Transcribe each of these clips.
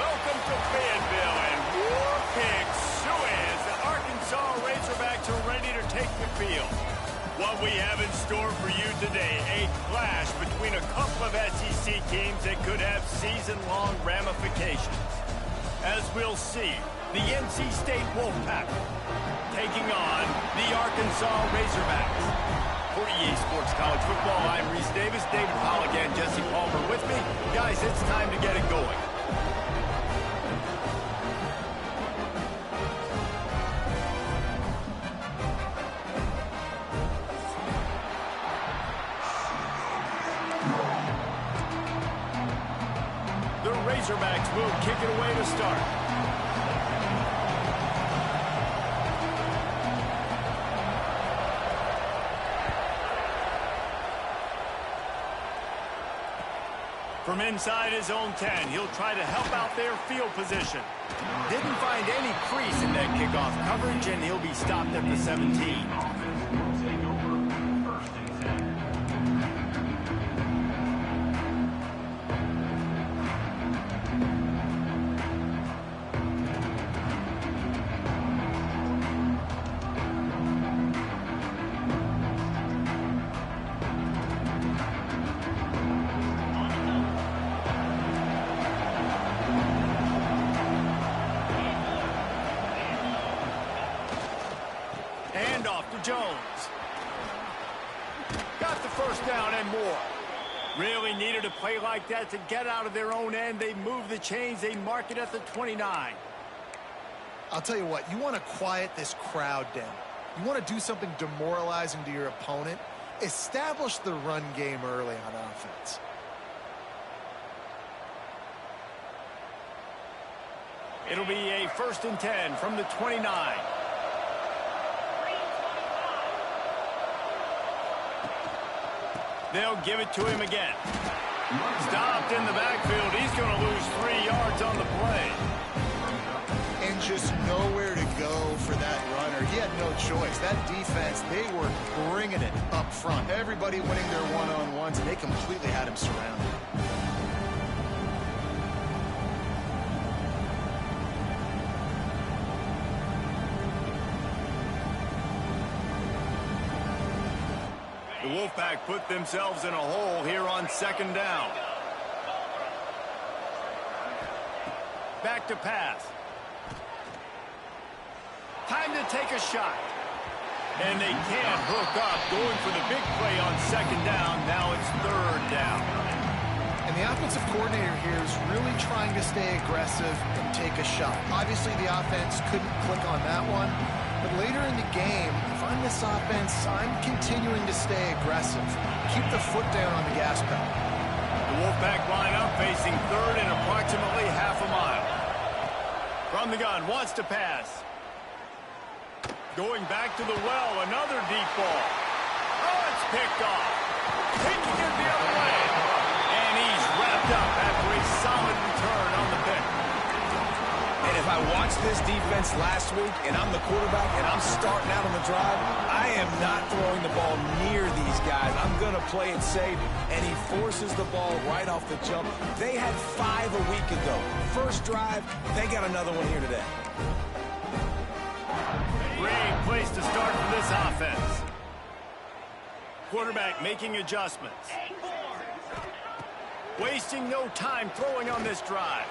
welcome to Fayetteville, and pick suey as the Arkansas Razorbacks are ready to take the field. What we have in store for you today, a clash between a couple of SEC teams that could have season-long ramifications. As we'll see, the NC State Wolfpack taking on the Arkansas Razorbacks. For EA Sports College Football, I'm Reese Davis, David Pollock, and Jesse Palmer with me. Guys, it's time to get it going. The Razorbacks will kick it away to start. From inside his own 10, he'll try to help out their field position. Didn't find any crease in that kickoff coverage, and he'll be stopped at the 17. Jones. Got the first down and more. Really needed a play like that to get out of their own end. They move the chains. They mark it at the 29. I'll tell you what, you want to quiet this crowd down. You want to do something demoralizing to your opponent. Establish the run game early on offense. It'll be a 1st and 10 from the 29. They'll give it to him again. Stopped in the backfield. He's going to lose 3 yards on the play. And just nowhere to go for that runner. He had no choice. That defense, they were bringing it up front. Everybody winning their one-on-ones, and they completely had him surrounded. The Wolfpack put themselves in a hole here on 2nd down. Back to pass. Time to take a shot. And they can't hook up. Going for the big play on 2nd down. Now it's 3rd down. And the offensive coordinator here is really trying to stay aggressive and take a shot. Obviously, the offense couldn't click on that one. But later in the game, if I'm this offense, I'm continuing to stay aggressive. Keep the foot down on the gas pedal. The Wolfpack lineup facing 3rd and approximately half a mile. From the gun, wants to pass. Going back to the well, another deep ball. Oh, it's picked off. Taking it the other way. And he's wrapped up after a solid return on the pick. And if I watched this defense last week and I'm the quarterback and I'm starting out on the drive, I am not throwing the ball near these guys. I'm going to play it safe, and he forces the ball right off the jump. They had 5 a week ago. First drive, they got another one here today. Great place to start for this offense. Quarterback making adjustments. Wasting no time throwing on this drive.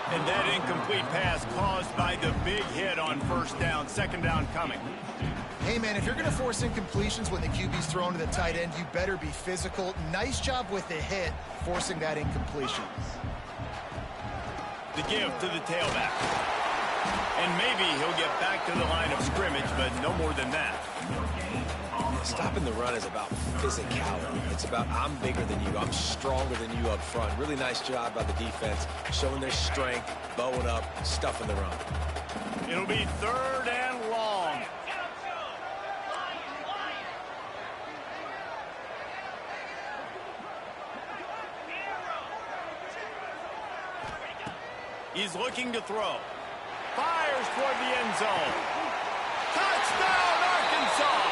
And that incomplete pass caused by the big hit on 1st down, 2nd down coming. Hey, man, if you're going to force incompletions when the QB's thrown to the tight end, you better be physical. Nice job with the hit, forcing that incompletion. The give to the tailback. And maybe he'll get back to the line of scrimmage, but no more than that. Stopping the run is about physicality. It's about I'm bigger than you. I'm stronger than you up front. Really nice job by the defense, showing their strength, bowing up, stuffing the run. It'll be 3rd and long. He's looking to throw. Fires toward the end zone. Touchdown, Arkansas!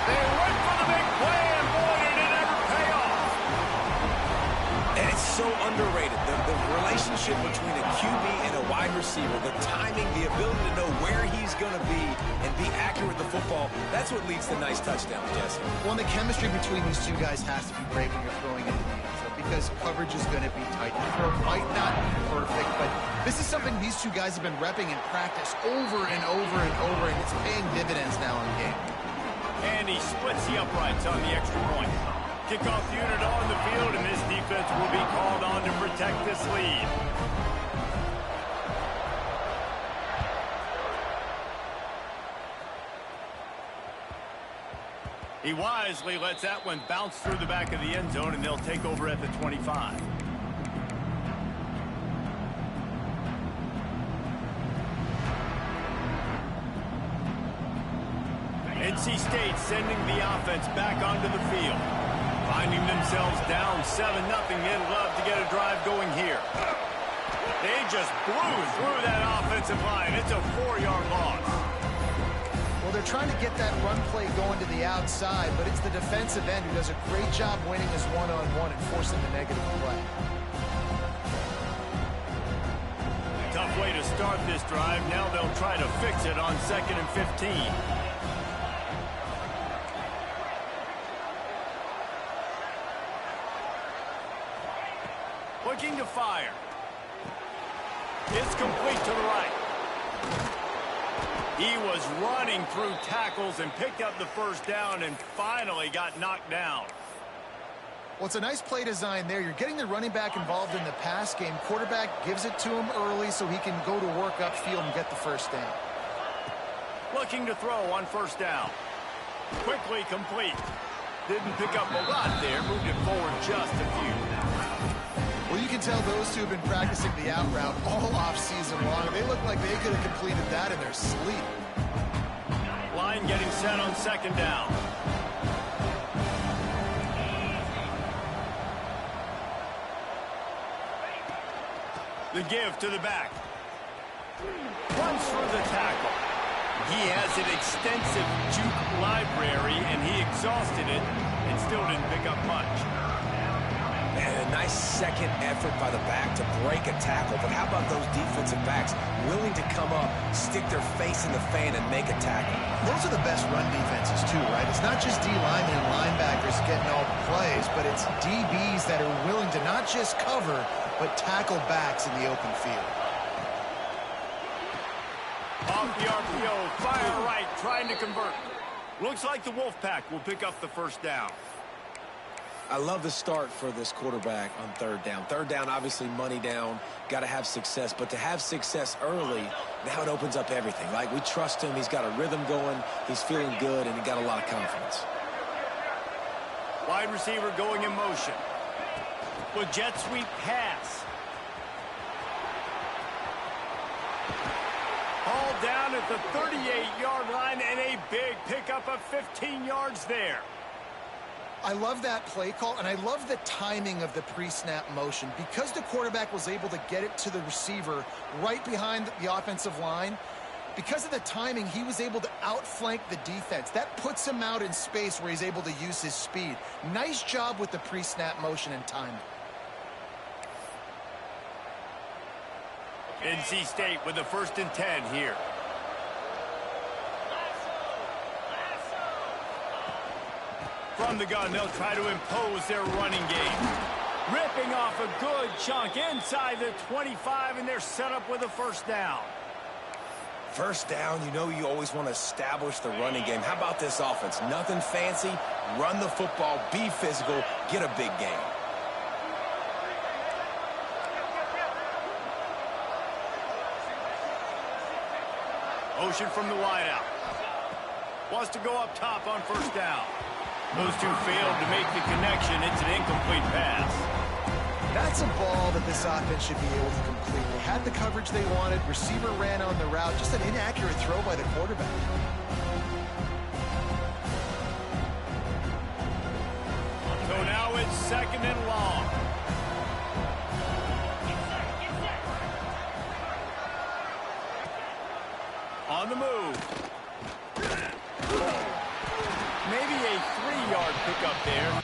They went for the big play, and boy, did it ever pay off. And it's so underrated. The relationship between a QB and a wide receiver, the timing, the ability to know where he's going to be and be accurate with the football, that's what leads to nice touchdowns, Jesse. Well, the chemistry between these two guys has to be great when you're throwing into the end zone because coverage is going to be tight. The throw might not be perfect, but this is something these two guys have been repping in practice over and over and over, and it's paying dividends now in game. And he splits the uprights on the extra point. Kickoff unit on the field, and this defense will be called on to protect this lead. He wisely lets that one bounce through the back of the end zone, and they'll take over at the 25. NC State sending the offense back onto the field. Finding themselves down 7-0, they'd love to get a drive going here. They just blew through that offensive line. It's a 4-yard loss. Well, they're trying to get that run play going to the outside, but it's the defensive end who does a great job winning his one-on-one and forcing the negative play. Tough way to start this drive. Now they'll try to fix it on 2nd and 15. Looking to fire. It's complete to the right. He was running through tackles and picked up the first down and finally got knocked down. Well, it's a nice play design there. You're getting the running back involved in the pass game. Quarterback gives it to him early so he can go to work upfield and get the first down. Looking to throw on first down. Quickly complete. Didn't pick up a lot there. Moved it forward just a few. Well, you can tell those two have been practicing the out route all off-season long. They look like they could have completed that in their sleep. Line getting set on 2nd down. The give to the back. Runs through the tackle. He has an extensive juke library, and he exhausted it and still didn't pick up much. And a nice second effort by the back to break a tackle. But how about those defensive backs willing to come up, stick their face in the fan, and make a tackle? Those are the best run defenses, too, right? It's not just D-linemen and linebackers getting all the plays, but it's DBs that are willing to not just cover, but tackle backs in the open field. Off the RPO, fire right, trying to convert. Looks like the Wolfpack will pick up the first down. I love the start for this quarterback on 3rd down. 3rd down, obviously money down, got to have success. But to have success early, now it opens up everything. Like, we trust him. He's got a rhythm going. He's feeling good, and he got a lot of confidence. Wide receiver going in motion. With jet sweep pass. Hauled down at the 38-yard line, and a big pickup of 15 yards there. I love that play call, and I love the timing of the pre-snap motion. Because the quarterback was able to get it to the receiver right behind the offensive line, because of the timing, he was able to outflank the defense. That puts him out in space where he's able to use his speed. Nice job with the pre-snap motion and timing. NC State with the 1st and 10 here. From the gun, they'll try to impose their running game. Ripping off a good chunk inside the 25, and they're set up with a first down. First down, you know you always want to establish the running game. How about this offense? Nothing fancy. Run the football, be physical, get a big gain. Motion from the wideout. Wants to go up top on first down. Those two failed to make the connection. It's an incomplete pass. That's a ball that this offense should be able to complete. They had the coverage they wanted. Receiver ran on the route. Just an inaccurate throw by the quarterback. So now it's 2nd and long. On the move. Maybe a 3-yard pickup there.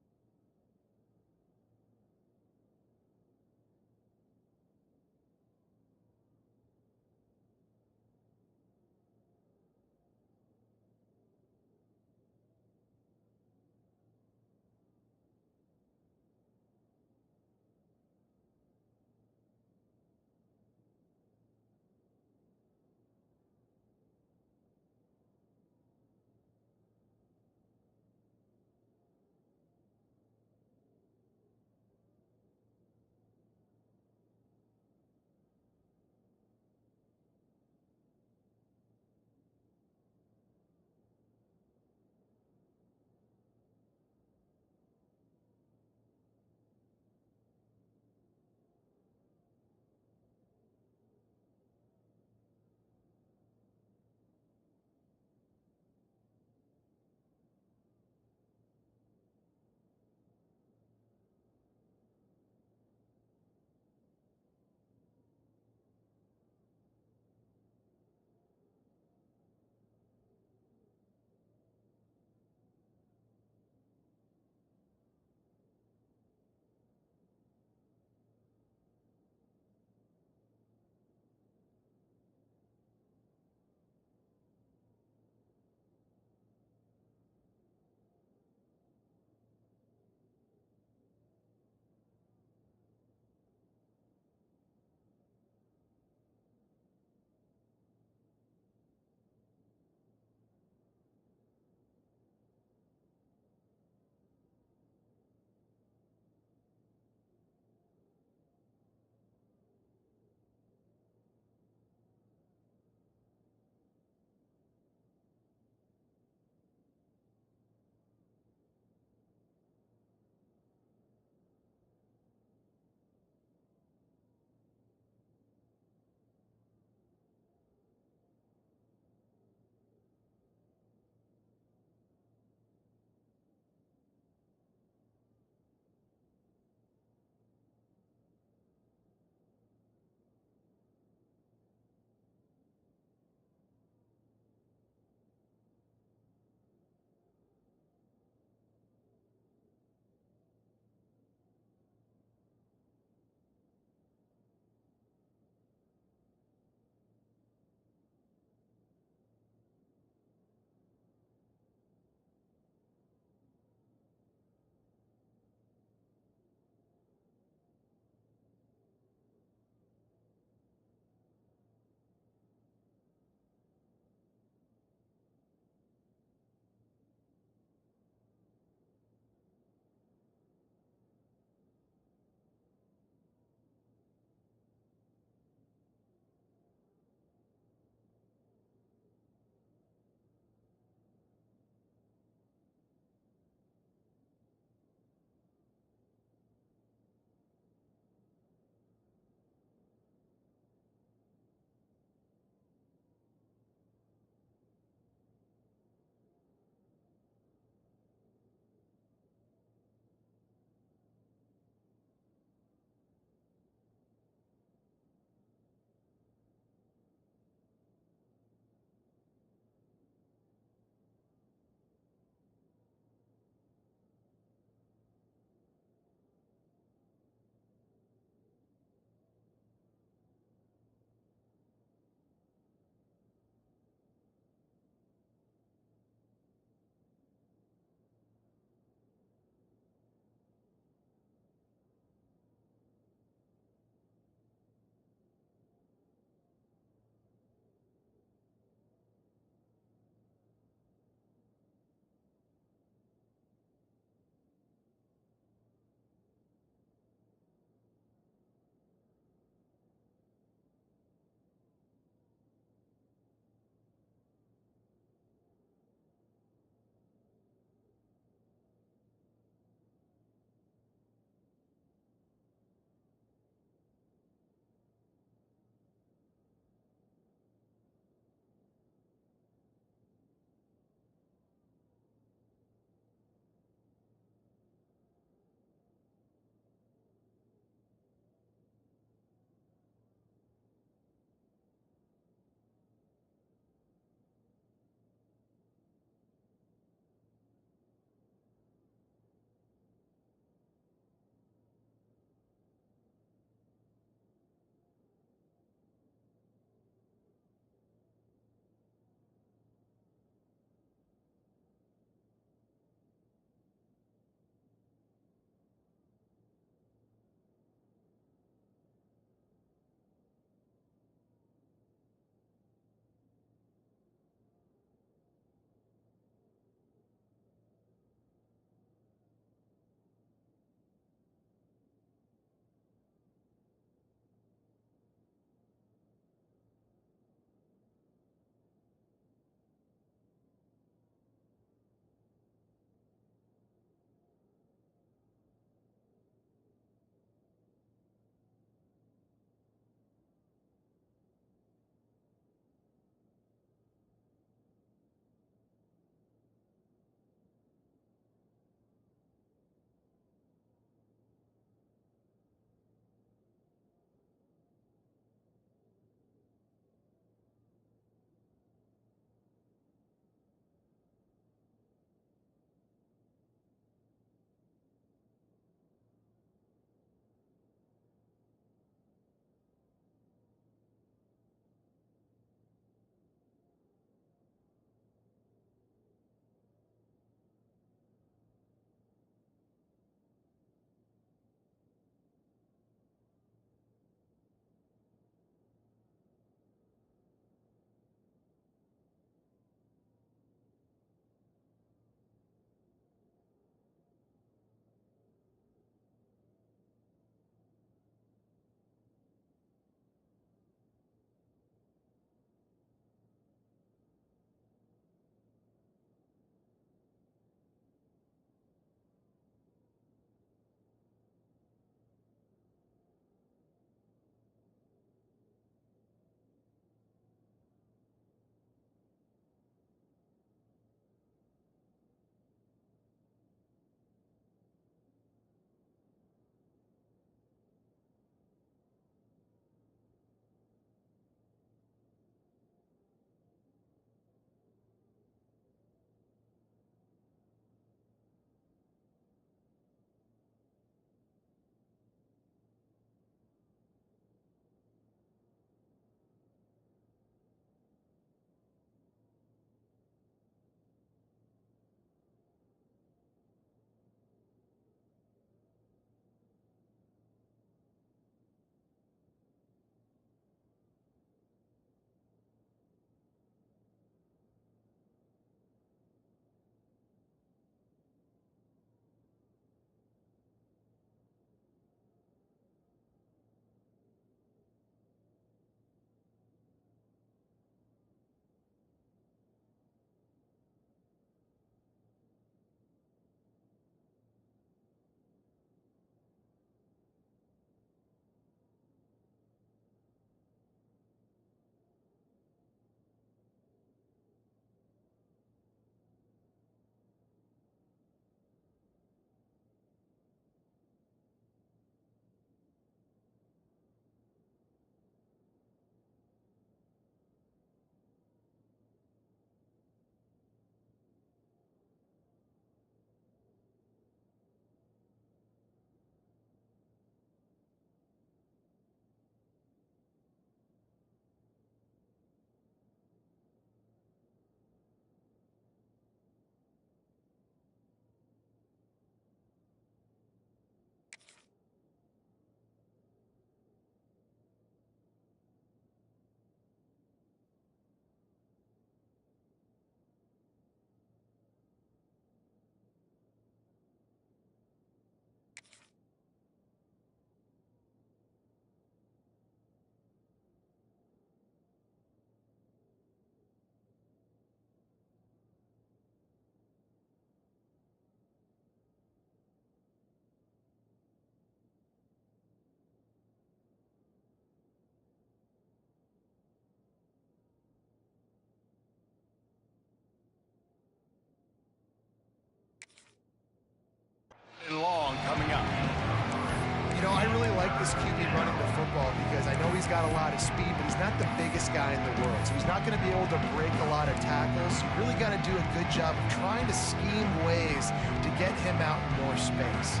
this QB running the football because I know he's got a lot of speed, but he's not the biggest guy in the world. So he's not going to be able to break a lot of tackles. You really got to do a good job of trying to scheme ways to get him out in more space.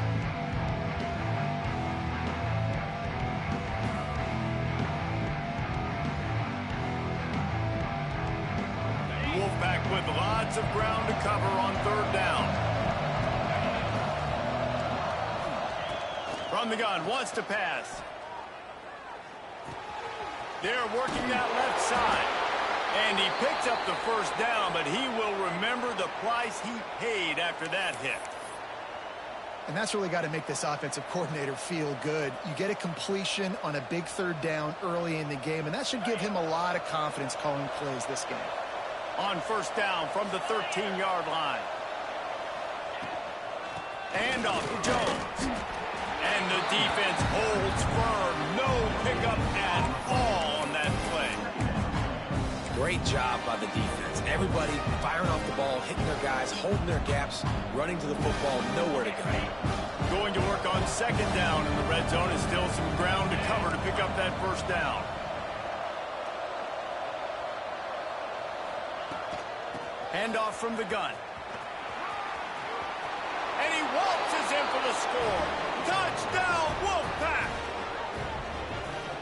Wolfpack with lots of ground to cover on third down. From the gun, wants to pass. They're working that left side. And he picks up the first down, but he will remember the price he paid after that hit. And that's really got to make this offensive coordinator feel good. You get a completion on a big third down early in the game, and that should give him a lot of confidence calling plays this game. On first down from the 13-yard line. And off to Jones. And the defense holds firm. No pickup at all on that play. Great job by the defense. Everybody firing off the ball, hitting their guys, holding their gaps, running to the football, nowhere to go. Going to work on second down in the red zone is still some ground to cover to pick up that first down. Handoff from the gun. And he waltzes in for the score. Touchdown, Wolfpack!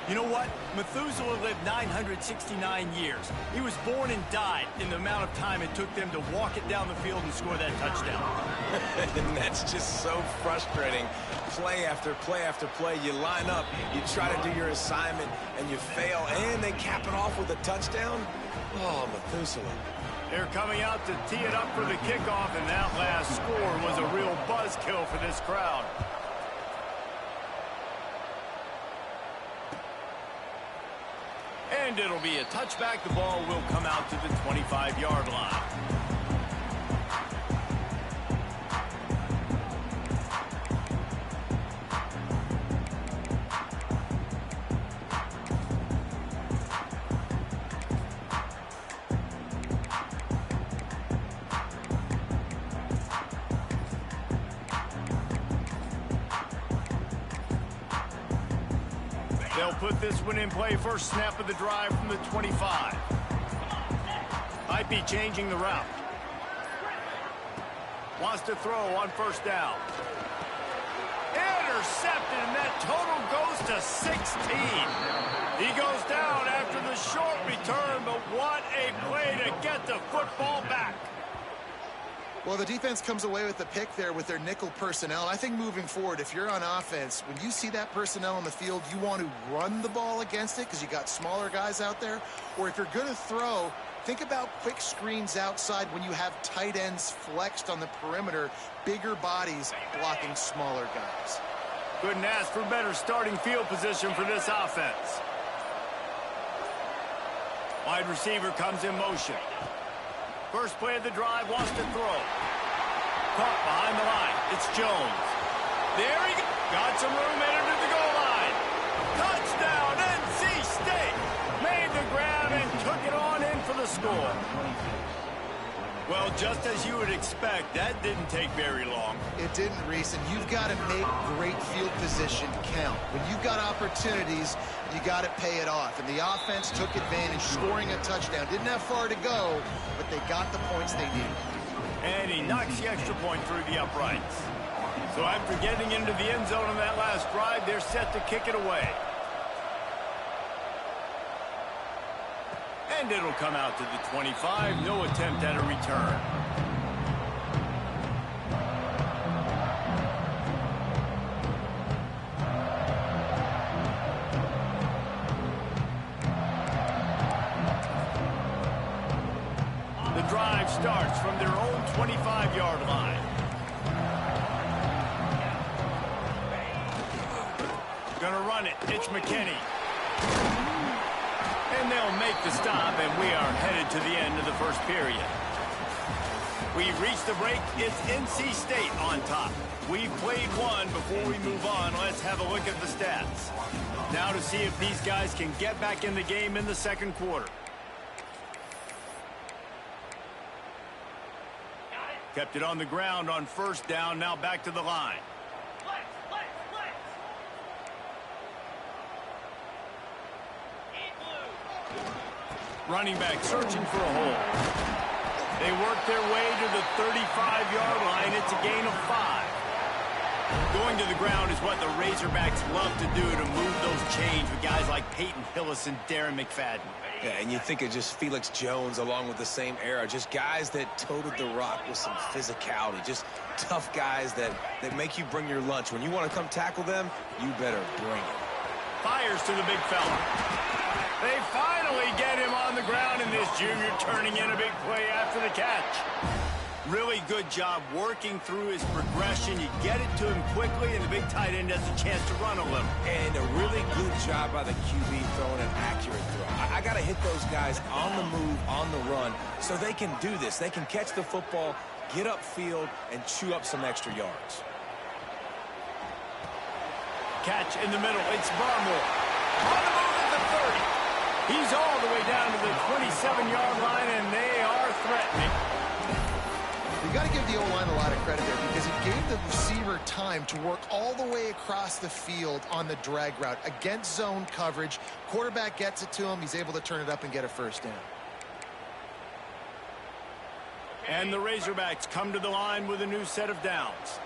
You know what? Methuselah lived 969 years. He was born and died in the amount of time it took them to walk it down the field and score that touchdown. And that's just so frustrating. Play after play after play, you line up, you try to do your assignment, and you fail, and they cap it off with a touchdown? Oh, Methuselah. They're coming out to tee it up for the kickoff, and that last score was a real buzzkill for this crowd. And it'll be a touchback. The ball will come out to the 25-yard line. They'll put this one in play. First snap of the drive from the 25. Might be changing the route. Wants to throw on first down. Intercepted, and that total goes to 16. He goes down after the short return, but what a play to get the football back. Well, the defense comes away with the pick there with their nickel personnel. I think moving forward, if you're on offense, when you see that personnel on the field, you want to run the ball against it because you got smaller guys out there. Or if you're going to throw, think about quick screens outside when you have tight ends flexed on the perimeter, bigger bodies blocking smaller guys. Couldn't ask for better starting field position for this offense. Wide receiver comes in motion. First play of the drive, wants to throw. Caught behind the line. It's Jones. There he goes. Got some room, headed to the goal line. Touchdown, NC State. Made the grab and took it on in for the score. Well, just as you would expect, that didn't take very long. It didn't, Reese, and you've got to make great field position count. When you've got opportunities, you got to pay it off. And the offense took advantage, scoring a touchdown. Didn't have far to go, but they got the points they needed. And he knocks the extra point through the uprights. So after getting into the end zone on that last drive, they're set to kick it away. And it'll come out to the 25. No attempt at a return. The drive starts from their own 25-yard line. Gonna run it. It's McKinney. And they'll make the stop, and we are headed to the end of the first period. We've reached the break. It's NC State on top. We've played one. Before we move on, let's have a look at the stats. Now to see if these guys can get back in the game in the second quarter. Kept it on the ground on first down. Now back to the line. Running back searching for a hole. They work their way to the 35-yard line. It's a gain of 5. Going to the ground is what the Razorbacks love to do to move those chains with guys like Peyton Hillis and Darren McFadden. Yeah, and you think of just Felix Jones along with the same era. Just guys that toted the rock with some physicality. Just tough guys that make you bring your lunch. When you want to come tackle them, you better bring it. Fires to the big fella. They finally get him on the ground, and this junior turning in a big play after the catch. Really good job working through his progression. You get it to him quickly, and the big tight end has a chance to run a little. And a really good job by the QB throwing an accurate throw. I got to hit those guys on the move, on the run, so they can do this. They can catch the football, get upfield, and chew up some extra yards. Catch in the middle. It's Barmore. On the move at the 30. He's all the way down to the 27-yard line, and they are threatening. You got to give the O-line a lot of credit there because it gave the receiver time to work all the way across the field on the drag route against zone coverage. Quarterback gets it to him. He's able to turn it up and get a first down. And the Razorbacks come to the line with a new set of downs.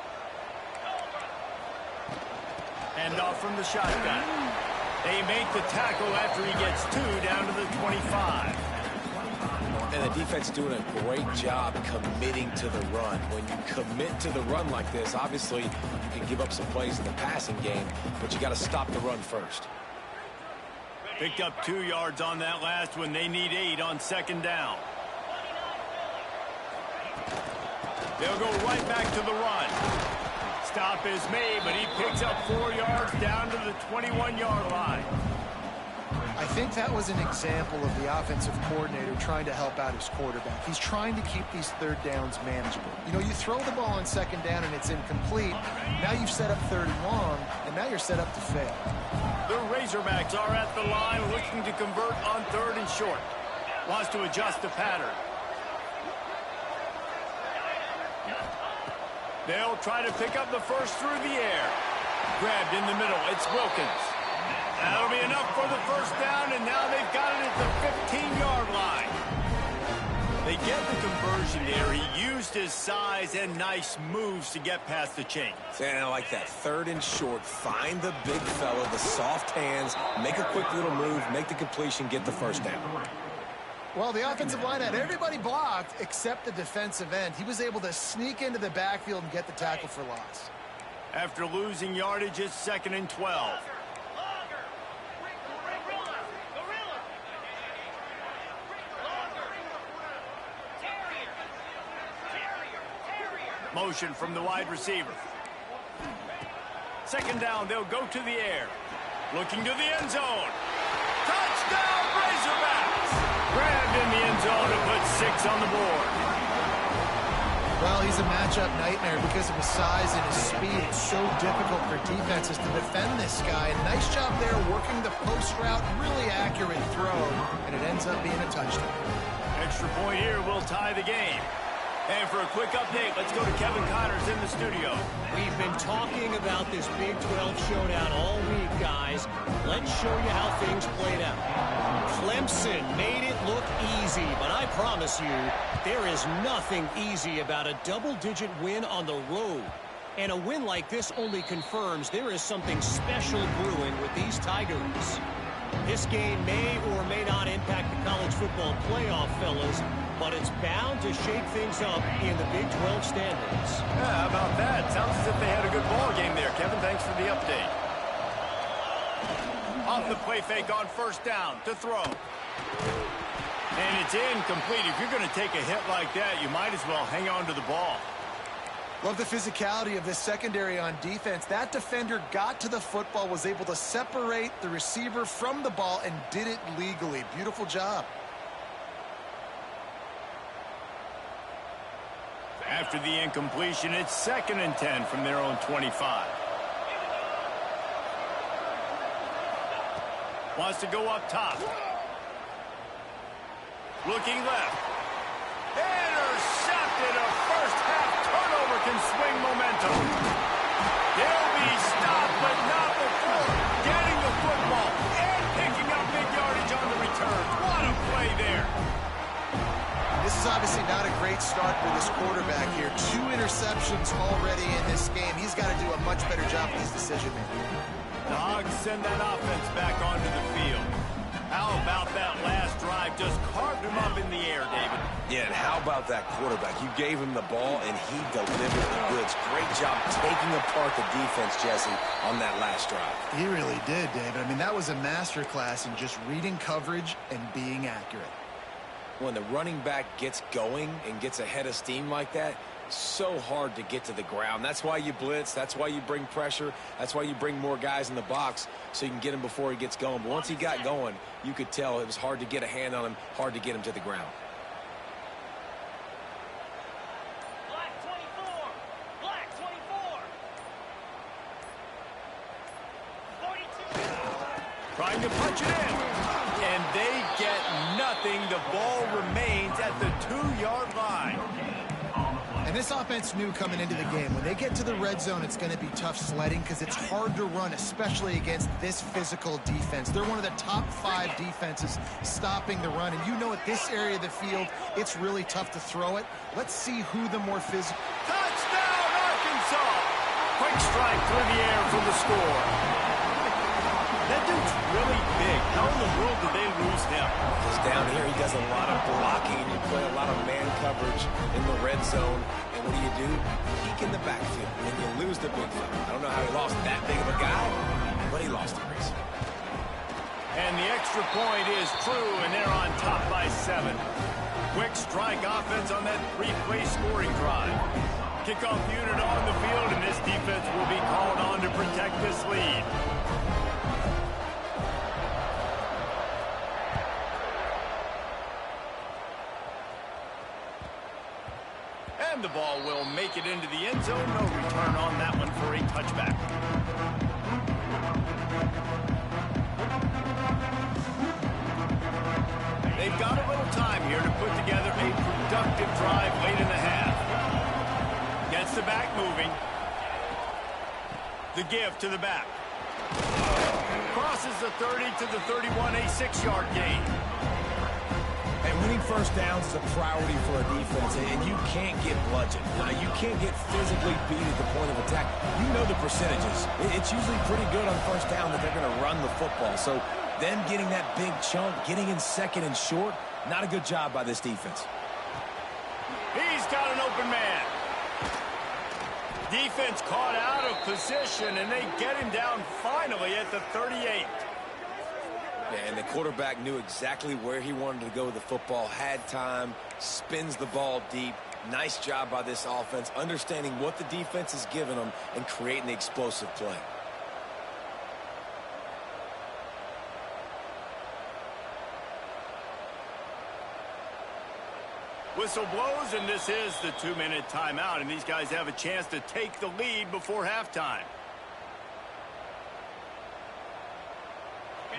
Hand off from the shotgun. They make the tackle after he gets 2 down to the 25. And the defense doing a great job committing to the run. When you commit to the run like this, obviously you can give up some plays in the passing game, but you got to stop the run first. Picked up 2 yards on that last one. They need 8 on second down. They'll go right back to the run. Stop is made, but he picks up 4 yards down to the 21-yard line. I think that was an example of the offensive coordinator trying to help out his quarterback. He's trying to keep these third downs manageable. You know, you throw the ball on second down and it's incomplete. Now you've set up third and long, and now you're set up to fail. The Razorbacks are at the line looking to convert on 3rd and short. Wants to adjust the pattern. They'll try to pick up the first through the air. Grabbed in the middle. It's Wilkins. That'll be enough for the first down, and now they've got it at the 15-yard line. They get the conversion there. He used his size and nice moves to get past the chains. And I like that. 3rd and short. Find the big fella, the soft hands, make a quick little move, make the completion, get the first down. Well, the offensive line had everybody blocked except the defensive end. He was able to sneak into the backfield and get the tackle for loss. After losing yardage, it's 2nd and 12. Motion from the wide receiver. 2nd down, they'll go to the air. Looking to the end zone. Touchdown, Razorbacks! Grabbed in the end zone to put 6 on the board. Well, he's a matchup nightmare because of his size and his speed. It's so difficult for defenses to defend this guy. And nice job there working the post route. Really accurate throw. And it ends up being a touchdown. Extra point here will tie the game. And for a quick update, let's go to Kevin Connors in the studio. We've been talking about this Big 12 showdown all week, guys. Let's show you how things played out. Clemson made it look easy, but I promise you, there is nothing easy about a double-digit win on the road. And a win like this only confirms there is something special brewing with these Tigers. This game may or may not impact the college football playoff, fellas, but it's bound to shake things up in the Big 12 standings. Yeah, how about that? Sounds as if they had a good ball game there. Kevin, thanks for the update. Off the play fake on 1st down to throw. And it's incomplete. If you're going to take a hit like that, you might as well hang on to the ball. Love the physicality of this secondary on defense. That defender got to the football, was able to separate the receiver from the ball, and did it legally. Beautiful job. After the incompletion, it's 2nd and 10 from their own 25. Wants to go up top. Looking left. Intercepted. A first half turnover can swing momentum. They'll be stopped, but not before getting the football and picking up big yardage on the return. great start for this quarterback here. 2 interceptions already in this game. He's got to do a much better job with his decision-making. The Hogs send that offense back onto the field. How about that last drive? Just carved him up in the air, David. Yeah, and how about that quarterback? You gave him the ball, and he delivered the goods. Great job taking apart the defense, Jesse, on that last drive. He really did, David. I mean, that was a masterclass in just reading coverage and being accurate. When the running back gets going and gets ahead of steam like that, so hard to get to the ground. That's why you blitz. That's why you bring pressure. That's why you bring more guys in the box so you can get him before he gets going. But once he got going, you could tell it was hard to get a hand on him, hard to get him to the ground. Black 24. Black 24. 42. Trying to punch it in. And they get nothing. The ball remains at the 2-yard line. And this offense knew coming into the game, when they get to the red zone, it's going to be tough sledding because it's hard to run, especially against this physical defense. They're one of the top 5 defenses stopping the run. And you know at this area of the field, it's really tough to throw it. Let's see who the more physical... Touchdown, Arkansas! Quick strike through the air for the score. That dude's really big. How in the world did they lose him? Because down here he does a lot of blocking, and you play a lot of man coverage in the red zone. And what do? Peek in the backfield, and you lose the big fella. I don't know how he lost that big of a guy, but he lost it recently. And the extra point is true, and they're on top by 7. Quick strike offense on that 3-play scoring drive. Kickoff unit on the field, and this defense will be called on to protect this lead. And the ball will make it into the end zone. No return on that one for a touchback. They've got a little time here to put together a productive drive late in the half. Gets the back moving. The give to the back. Crosses the 30 to the 31, a 6-yard gain. And winning first downs is a priority for a defense, and you can't get bludgeoned. You can't get physically beat at the point of attack. You know the percentages. It's usually pretty good on first down that they're going to run the football. So them getting that big chunk, getting in second and short, not a good job by this defense. He's got an open man. Defense caught out of position, and they get him down finally at the 38. Yeah, and the quarterback knew exactly where he wanted to go with the football, had time, spins the ball deep. Nice job by this offense, understanding what the defense is giving them and creating the explosive play. Whistle blows, and this is the 2-minute timeout, and these guys have a chance to take the lead before halftime.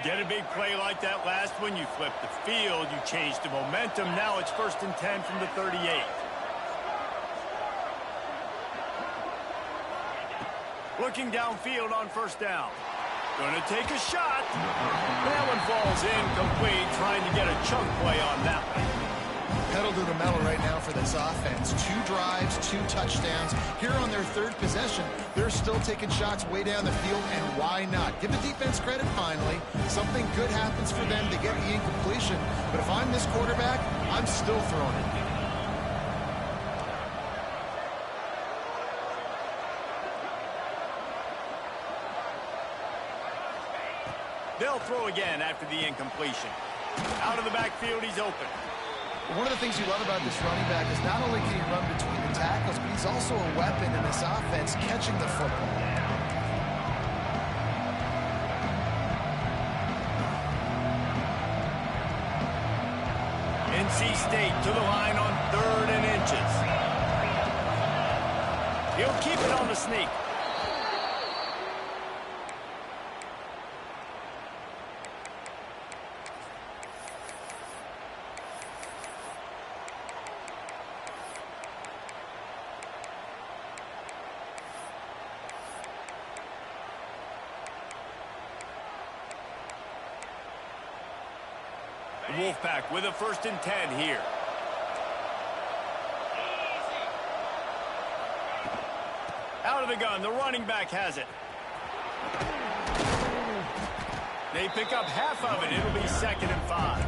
Get a big play like that last one, you flip the field, you change the momentum. Now it's 1st and 10 from the 38. Looking downfield on first down. Gonna take a shot. That one falls incomplete, trying to get a chunk play on that one. Pedal to the metal right now for this offense. 2 drives, 2 touchdowns. Here on their 3rd possession, they're still taking shots way down the field, and why not? Give the defense credit finally. Something good happens for them to get the incompletion, but if I'm this quarterback, I'm still throwing it. They'll throw again after the incompletion. Out of the backfield, he's open. One of the things you love about this running back is not only can he run between the tackles, but he's also a weapon in this offense, catching the football. NC State to the line on 3rd and inches. He'll keep it on the sneak. Wolfpack with a 1st and 10 here. Out of the gun, the running back has it. They pick up half of it. It'll be 2nd and 5.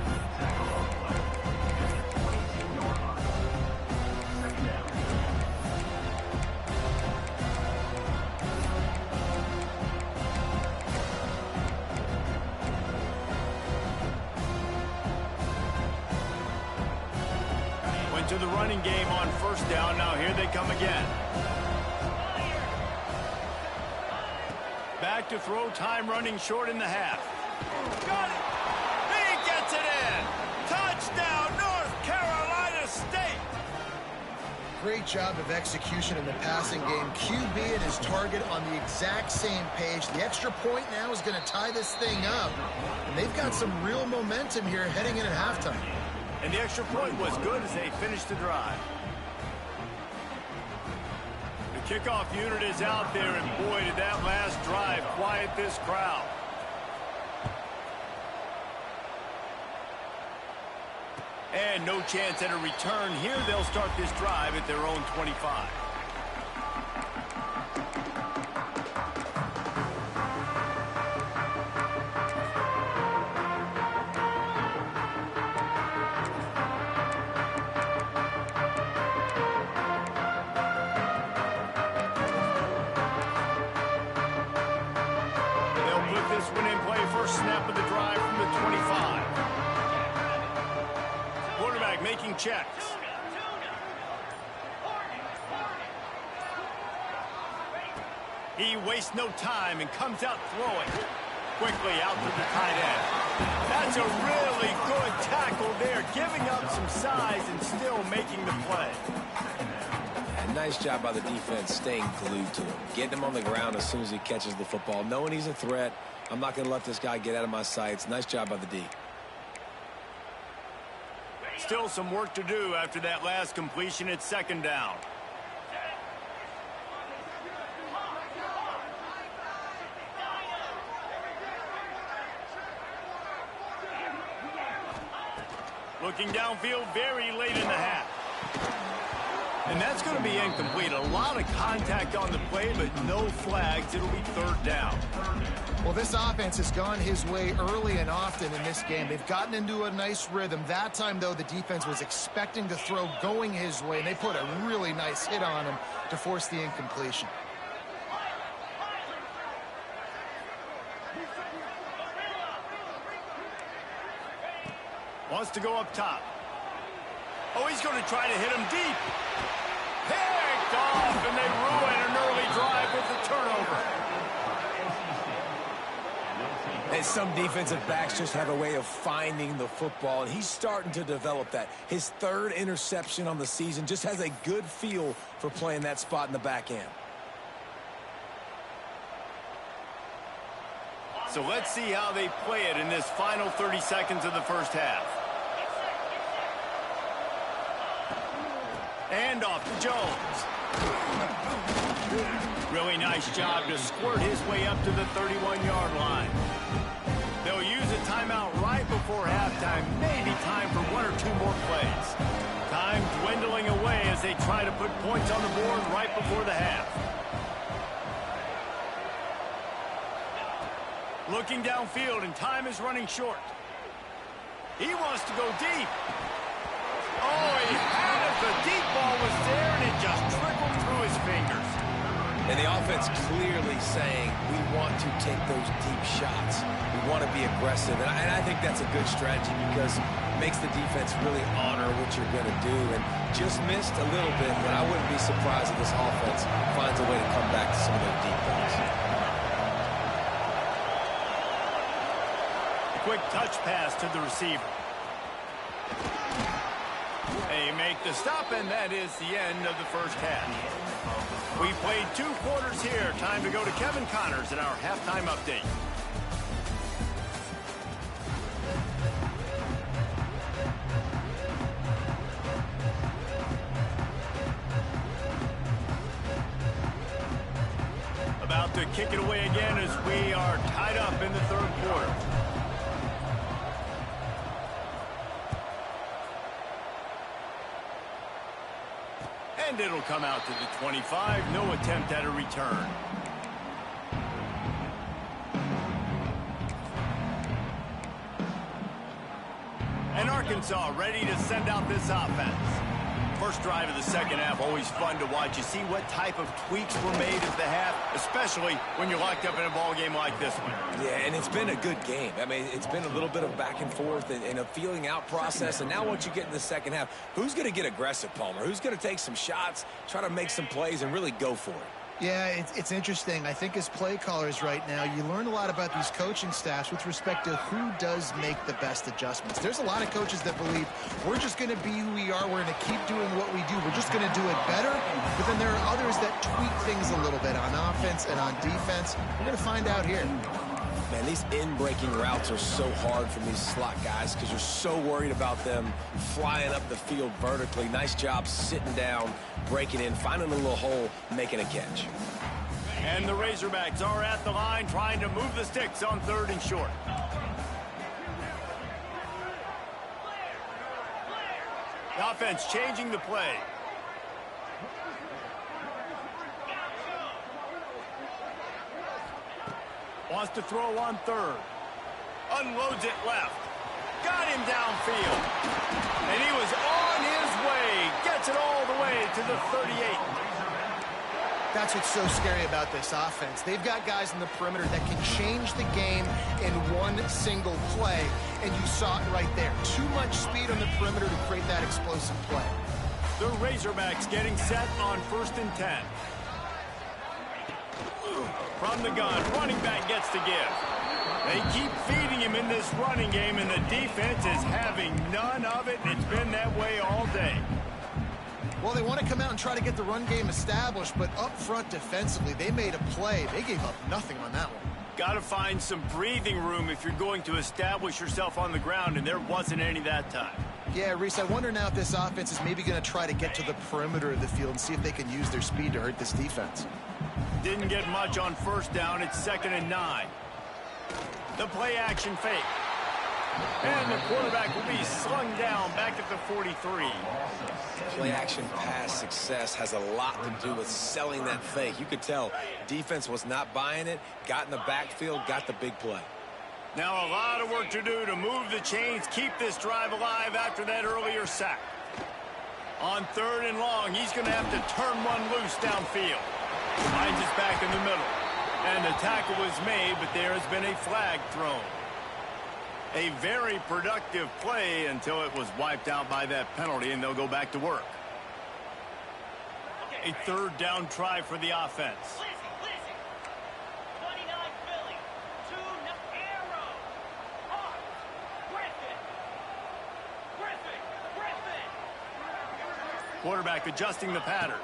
Went to the running game on 1st down. Now here they come again. Back to throw, time running short in the half. Got it! He gets it in! Touchdown, North Carolina State! Great job of execution in the passing game. QB and his target on the exact same page. The extra point now is going to tie this thing up. And they've got some real momentum here heading in at halftime. And the extra point was good as they finished the drive. The kickoff unit is out there, and boy, did that last drive quiet this crowd. And no chance at a return here. They'll start this drive at their own 25. Snap of the drive from the 25. Quarterback making checks. He wastes no time and comes out throwing. Quickly out to the tight end. That's a really good tackle there, giving up some size and still making the play. Nice job by the defense staying glued to him. Getting him on the ground as soon as he catches the football. Knowing he's a threat. I'm not going to let this guy get out of my sights. Nice job by the D. Still some work to do after that last completion at 2nd down. Looking downfield very late in the half. And that's going to be incomplete. A lot of contact on the play, but no flags. It'll be 3rd down. Well, this offense has gone his way early and often in this game. They've gotten into a nice rhythm. That time, though, the defense was expecting to throw going his way, and they put a really nice hit on him to force the incompletion. Wants to go up top. Oh, he's going to try to hit him deep. Picked off, and they ruin an early drive with the turnover. And some defensive backs just have a way of finding the football, and he's starting to develop that. His 3rd interception on the season, just has a good feel for playing that spot in the back end. So let's see how they play it in this final 30 seconds of the 1st half. And off to Jones. Really nice job to squirt his way up to the 31-yard line. They'll use a timeout right before halftime, maybe time for 1 or 2 more plays. Time dwindling away as they try to put points on the board right before the half. Looking downfield, and time is running short. He wants to go deep. Oh, he had it. The deep ball was there, and it just trickled through his fingers. And the offense clearly saying, we want to take those deep shots. We want to be aggressive. And I think that's a good strategy because it makes the defense really honor what you're going to do. And just missed a little bit, but I wouldn't be surprised if this offense finds a way to come back to some of those deep balls. Quick touch pass to the receiver. They make the stop, and that is the end of the 1st half. We played 2 quarters here. Time to go to Kevin Connors in our halftime update. About to kick it away again as we are tied up in the 3rd quarter. And it'll come out to the 25. No attempt at a return. And Arkansas ready to send out this offense. First drive of the second half, always fun to watch. You see what type of tweaks were made at the half, especially when you're locked up in a ball game like this one. Yeah, and it's been a good game. I mean, it's been a little bit of back and forth and a feeling out process. And now once you get in the second half, who's going to get aggressive, Palmer? Who's going to take some shots, try to make some plays, and really go for it? Yeah, it's interesting. I think as play callers right now, you learn a lot about these coaching staffs with respect to who does make the best adjustments. There's a lot of coaches that believe we're just going to be who we are. We're going to keep doing what we do. We're just going to do it better. But then there are others that tweak things a little bit on offense and on defense. We're going to find out here. Man, these in-breaking routes are so hard for these slot guys because you're so worried about them flying up the field vertically. Nice job sitting down, breaking in, finding a little hole, making a catch. And the Razorbacks are at the line trying to move the sticks on 3rd and short. The offense changing the play. Wants to throw on 3rd. Unloads it left. Got him downfield. And he was on his way. Gets it all the way to the 38. That's what's so scary about this offense. They've got guys in the perimeter that can change the game in one single play. And you saw it right there. Too much speed on the perimeter to create that explosive play. The Razorbacks getting set on 1st and 10. From the gun, running back gets to give. They keep feeding him in this running game, and the defense is having none of it, and it's been that way all day. Well, they want to come out and try to get the run game established, but up front defensively, they made a play. They gave up nothing on that one. Got to find some breathing room if you're going to establish yourself on the ground, and there wasn't any that time. Yeah, Reese, I wonder now if this offense is maybe going to try to get to the perimeter of the field and see if they can use their speed to hurt this defense. Didn't get much on 1st down. It's 2nd and 9. The play action fake. And the quarterback will be slung down back at the 43. Play action pass success has a lot to do with selling that fake. You could tell defense was not buying it, got in the backfield, got the big play. Now a lot of work to do to move the chains, keep this drive alive after that earlier sack. On 3rd and long, he's going to have to turn one loose downfield. Finds his back in the middle. And the tackle was made, but there has been a flag thrown. A very productive play until it was wiped out by that penalty, and they'll go back to work. A 3rd down try for the offense. Quarterback adjusting the pattern.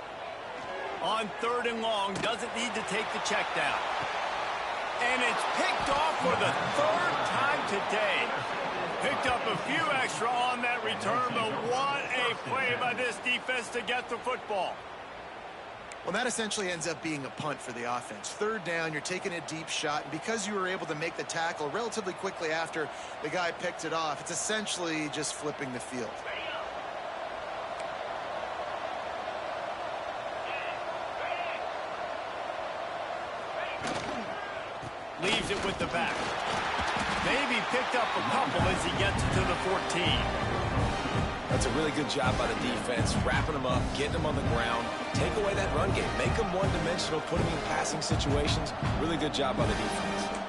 On 3rd and long, doesn't need to take the check down. And it's picked off for the 3rd time today. Picked up a few extra on that return, but what a play by this defense to get the football. Well, that essentially ends up being a punt for the offense. 3rd down, you're taking a deep shot, and because you were able to make the tackle relatively quickly after the guy picked it off, it's essentially just flipping the field. Leaves it with the back. Maybe picked up a couple as he gets it to the 14. That's a really good job by the defense, wrapping them up, getting them on the ground, take away that run game, make them one-dimensional, put them in passing situations. Really good job by the defense.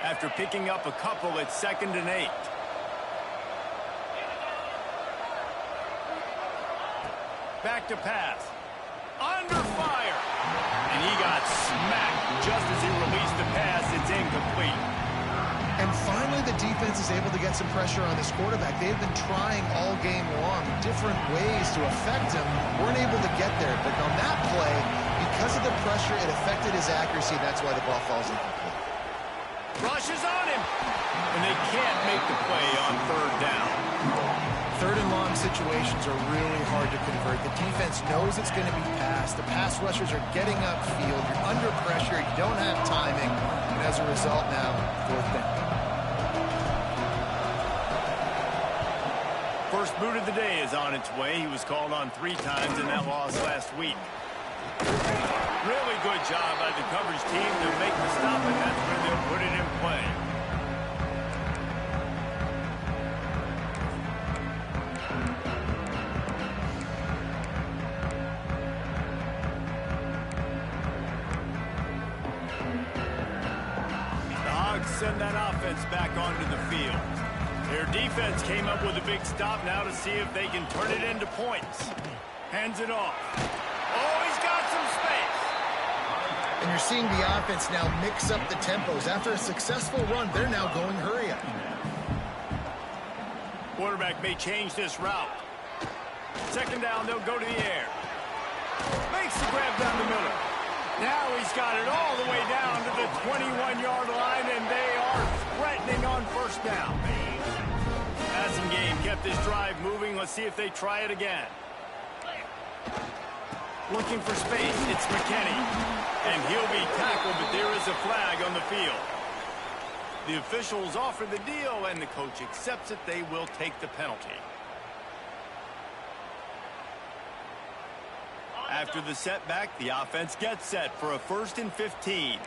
After picking up a couple, it's 2nd and 8. Back to pass. Under fire. And he got smacked just as he released the pass. It's incomplete. And finally, the defense is able to get some pressure on this quarterback. They've been trying all game long different ways to affect him. Weren't able to get there. But on that play, because of the pressure, it affected his accuracy. That's why the ball falls incomplete. Rushes on him. And they can't make the play on 3rd down. Third and long situations are really hard to convert. The defense knows it's going to be passed. The pass rushers are getting upfield. You're under pressure. You don't have timing. And as a result now, fourth down. First boot of the day is on its way. He was called on 3 times in that loss last week. Really good job by the coverage team to make the stop, and that's where they'll put it in play. The Hogs send that offense back onto the field. Their defense came up with a big stop now to see if they can turn it into points. Hands it off. Oh, he's got some space. And you're seeing the offense now mix up the tempos. After a successful run, they're now going hurry up. Quarterback may change this route. Second down, they'll go to the air. Makes the grab down the middle. Now he's got it all the way down to the 21-yard line, and they are threatening on first down. Passing game kept this drive moving. Let's see if they try it again. Looking for space, it's McKinney. And he'll be tackled, but there is a flag on the field. The officials offer the deal, and the coach accepts it. They will take the penalty. After the setback, the offense gets set for a 1st and 15.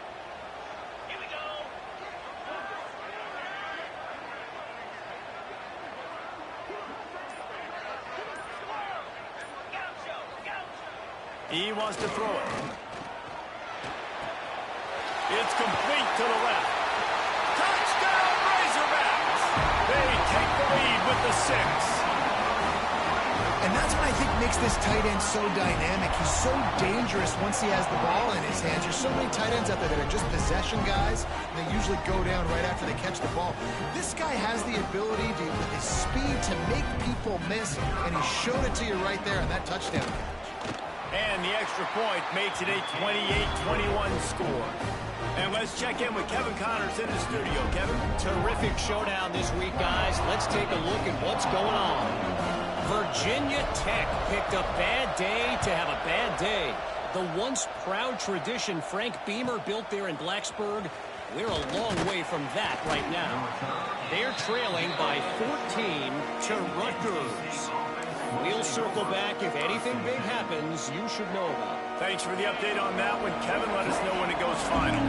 He wants to throw it. It's complete to the left. Touchdown, Razorbacks! They take the lead with the 6. And that's what I think makes this tight end so dynamic. He's so dangerous once he has the ball in his hands. There's so many tight ends out there that are just possession guys. And they usually go down right after they catch the ball. This guy has the ability to, with his speed, to make people miss. And he showed it to you right there on that touchdown catch. And the extra point makes it a 28-21 score. And let's check in with Kevin Connors in the studio. Kevin? Terrific showdown this week, guys. Let's take a look at what's going on. Virginia Tech picked a bad day to have a bad day. The once proud tradition Frank Beamer built there in Blacksburg, we're a long way from that right now. They're trailing by 14 to Rutgers. We'll circle back. If anything big happens, you should know about it. Thanks for the update on that one, Kevin. Let us know when it goes final.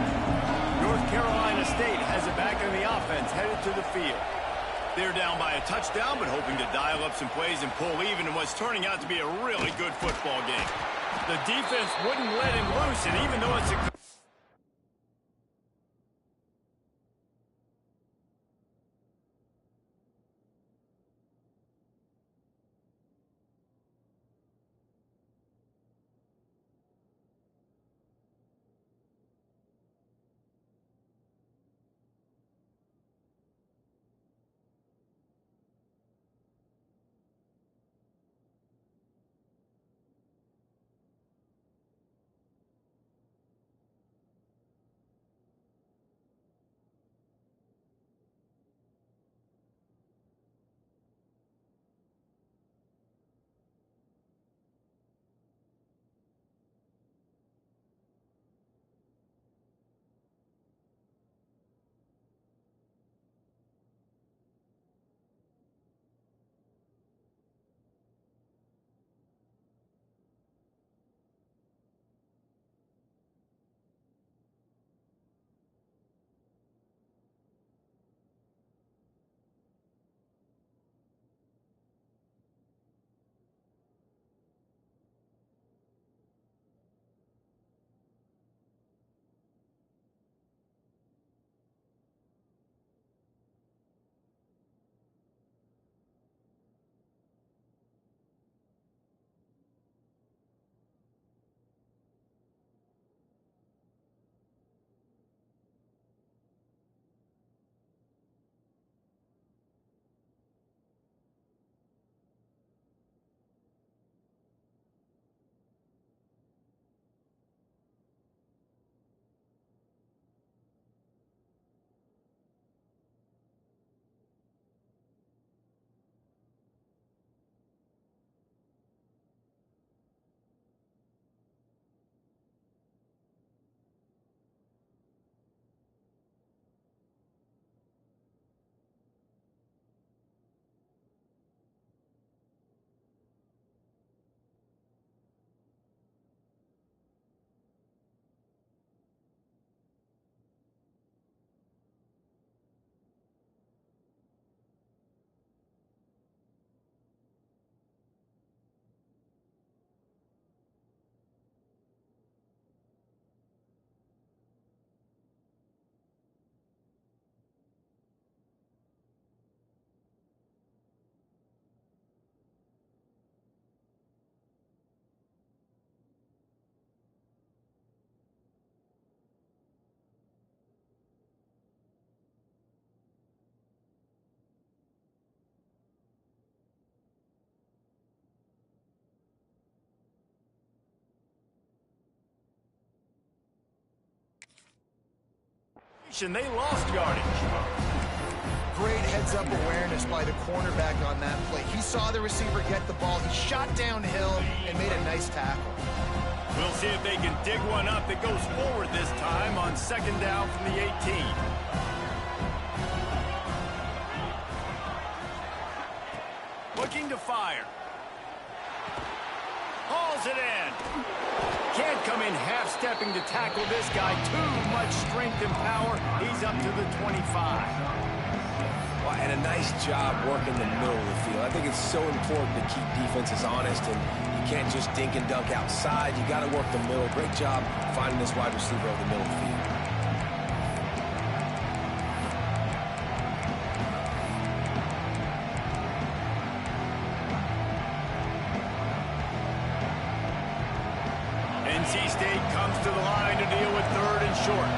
North Carolina State has it back in the offense, headed to the field. They're down by a touchdown, but hoping to dial up some plays and pull even in what's turning out to be a really good football game. The defense wouldn't let him loose, and even though it's a catch, and they lost yardage. Great heads-up awareness by the cornerback on that play. He saw the receiver get the ball. He shot downhill and made a nice tackle. We'll see if they can dig one up that goes forward this time on second down from the 18. Looking to fire. Hauls it in. Can't come in half-stepping to tackle this guy. Too much strength and power. He's up to the 25. And a nice job working the middle of the field. I think it's so important to keep defenses honest, and you can't just dink and dunk outside. You got to work the middle. Great job finding this wide receiver over the middle of the field. NC State comes to the line to deal with third and short.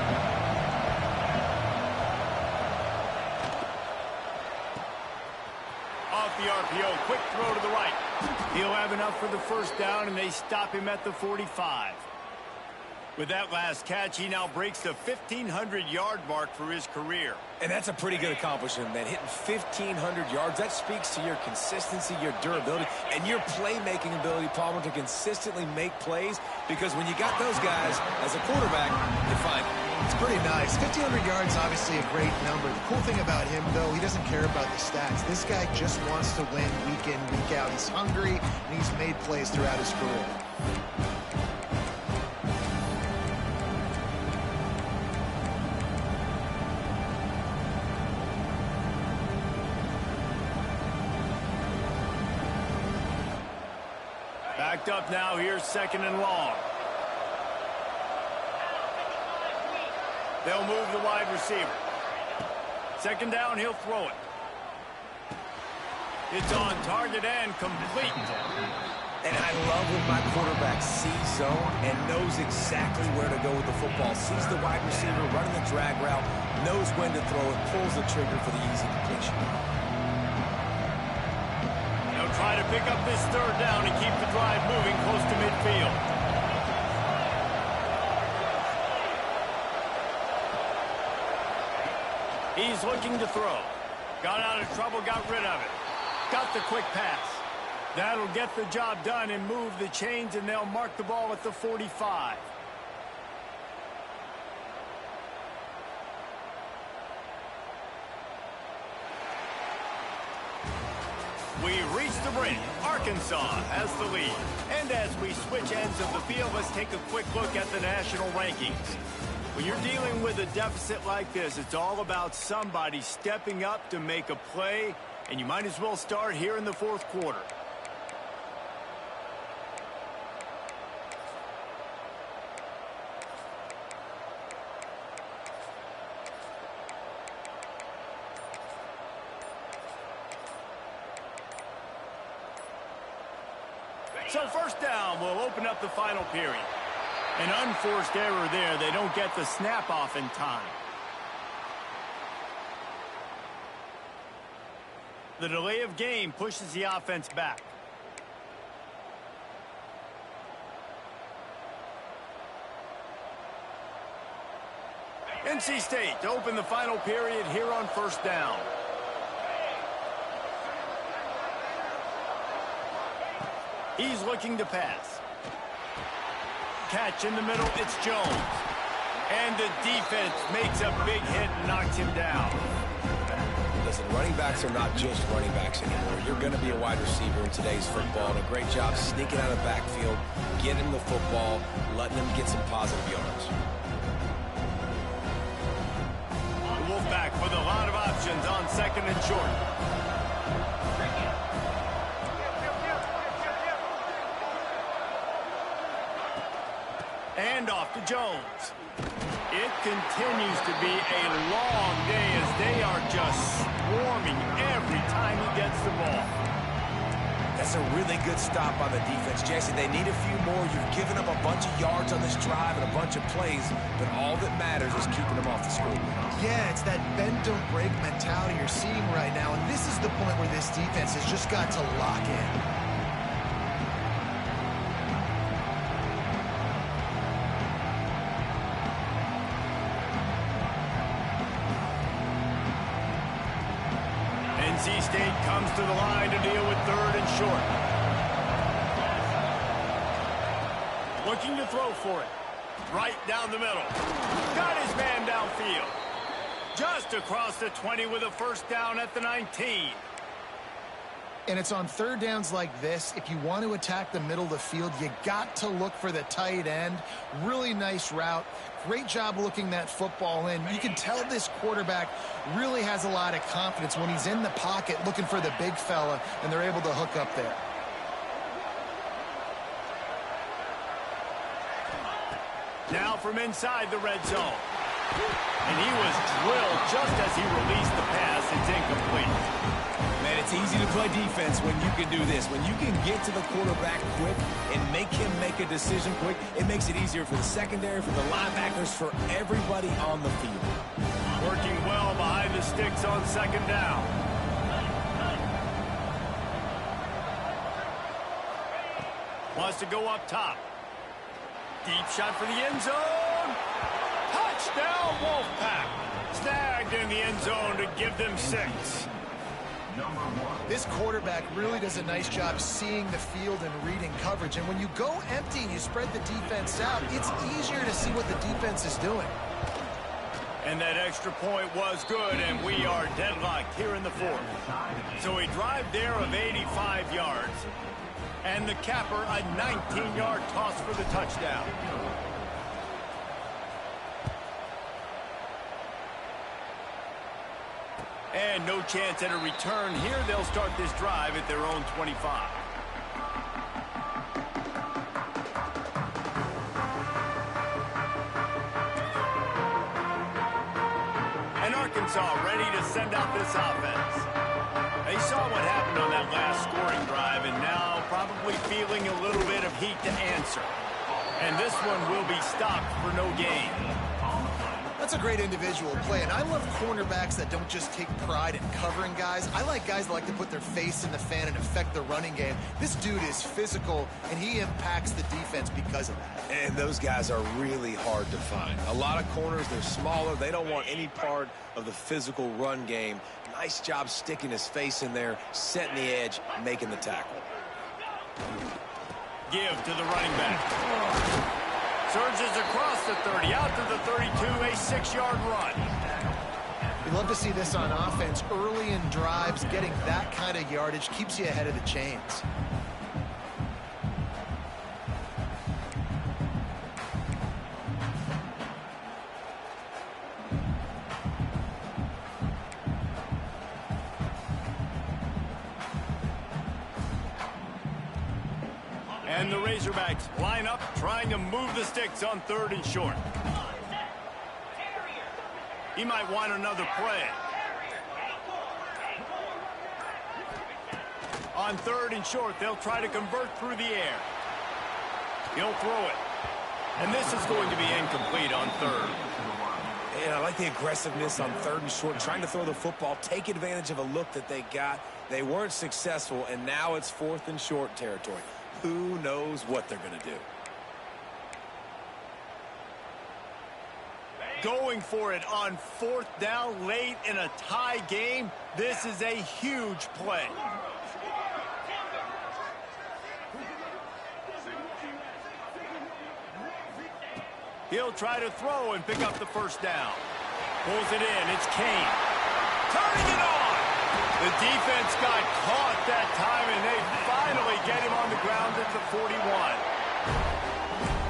Off the RPO, quick throw to the right. He'll have enough for the first down, and they stop him at the 45. With that last catch, he now breaks the 1,500-yard mark for his career. And that's a pretty good accomplishment, man. Hitting 1,500 yards, that speaks to your consistency, your durability, and your playmaking ability, Palmer, to consistently make plays, because when you got those guys as a quarterback, you find it. It's pretty nice. 1,500 yards, obviously a great number. The cool thing about him, though, he doesn't care about the stats. This guy just wants to win week in, week out. He's hungry, and he's made plays throughout his career. Backed up now, here's second and long. They'll move the wide receiver. Second down, he'll throw it. It's on target and complete. And I love when my quarterback sees zone and knows exactly where to go with the football. Sees the wide receiver running the drag route, knows when to throw it, pulls the trigger for the easy completion. They'll try to pick up this third down and keep the drive moving close to midfield. He's looking to throw. Got out of trouble, got rid of it. Got the quick pass. That'll get the job done and move the chains, and they'll mark the ball at the 45. We reach the break. Arkansas has the lead. And as we switch ends of the field, let's take a quick look at the national rankings. When you're dealing with a deficit like this, it's all about somebody stepping up to make a play, and you might as well start here in the fourth quarter. So first down will open up the final period. An unforced error there. They don't get the snap off in time. The delay of game pushes the offense back. NC State to open the final period here on first down. He's looking to pass. Catch in the middle, it's Jones. And the defense makes a big hit and knocks him down. Listen, running backs are not just running backs anymore. You're going to be a wide receiver in today's football. And a great job sneaking out of the backfield, getting him the football, letting him get some positive yards. The Wolfpack with a lot of options on second and short. And off to Jones. It continues to be a long day as they are just swarming every time he gets the ball. That's a really good stop on the defense, Jason. They need a few more. You've given up a bunch of yards on this drive and a bunch of plays, but all that matters is keeping them off the scoreboard. Yeah, it's that bend, don't break mentality you're seeing right now, and this is the point where this defense has just got to lock in. NC State comes to the line to deal with third and short. Looking to throw for it. Right down the middle. Got his man downfield. Just across the 20 with a first down at the 19. And it's on third downs like this. If you want to attack the middle of the field, you got to look for the tight end. Really nice route. Great job looking that football in. You can tell this quarterback really has a lot of confidence when he's in the pocket looking for the big fella, and they're able to hook up there. Now from inside the red zone. And he was drilled just as he released the pass. It's incomplete. Man, it's easy to play defense when you can do this. When you can get to the quarterback quick and make him make a decision quick, it makes it easier for the secondary, for the linebackers, for everybody on the field. Working well behind the sticks on second down. Wants to go up top. Deep shot for the end zone. Touchdown, Wolfpack. Snagged in the end zone to give them 6. This quarterback really does a nice job seeing the field and reading coverage. And when you go empty and you spread the defense out, it's easier to see what the defense is doing. And that extra point was good, and we are deadlocked here in the fourth. So a drive there of 85 yards. And the capper, a 19-yard toss for the touchdown. And no chance at a return here. They'll start this drive at their own 25. And Arkansas ready to send out this offense. They saw what happened on that last scoring drive, and now probably feeling a little bit of heat to answer. And this one will be stopped for no gain. That's a great individual play, and I love cornerbacks that don't just take pride in covering guys. I like guys that like to put their face in the fan and affect the running game. This dude is physical, and he impacts the defense because of that. And those guys are really hard to find. A lot of corners, they're smaller. They don't want any part of the physical run game. Nice job sticking his face in there, setting the edge, making the tackle. Give to the running back. Surges across the 30, out to the 32, a 6-yard run. We love to see this on offense. Early in drives, getting that kind of yardage keeps you ahead of the chains. And the Razorbacks line up, trying to move the sticks on third and short. He might want another play. On third and short, they'll try to convert through the air. He'll throw it. And this is going to be incomplete on third. And I like the aggressiveness on third and short, trying to throw the football, take advantage of a look that they got. They weren't successful, and now it's fourth and short territory. Who knows what they're going to do? Going for it on fourth down late in a tie game. This is a huge play. He'll try to throw and pick up the first down. Pulls it in. It's Kane. Turning it on. The defense got caught that time, and they finally get him on the ground at the 41.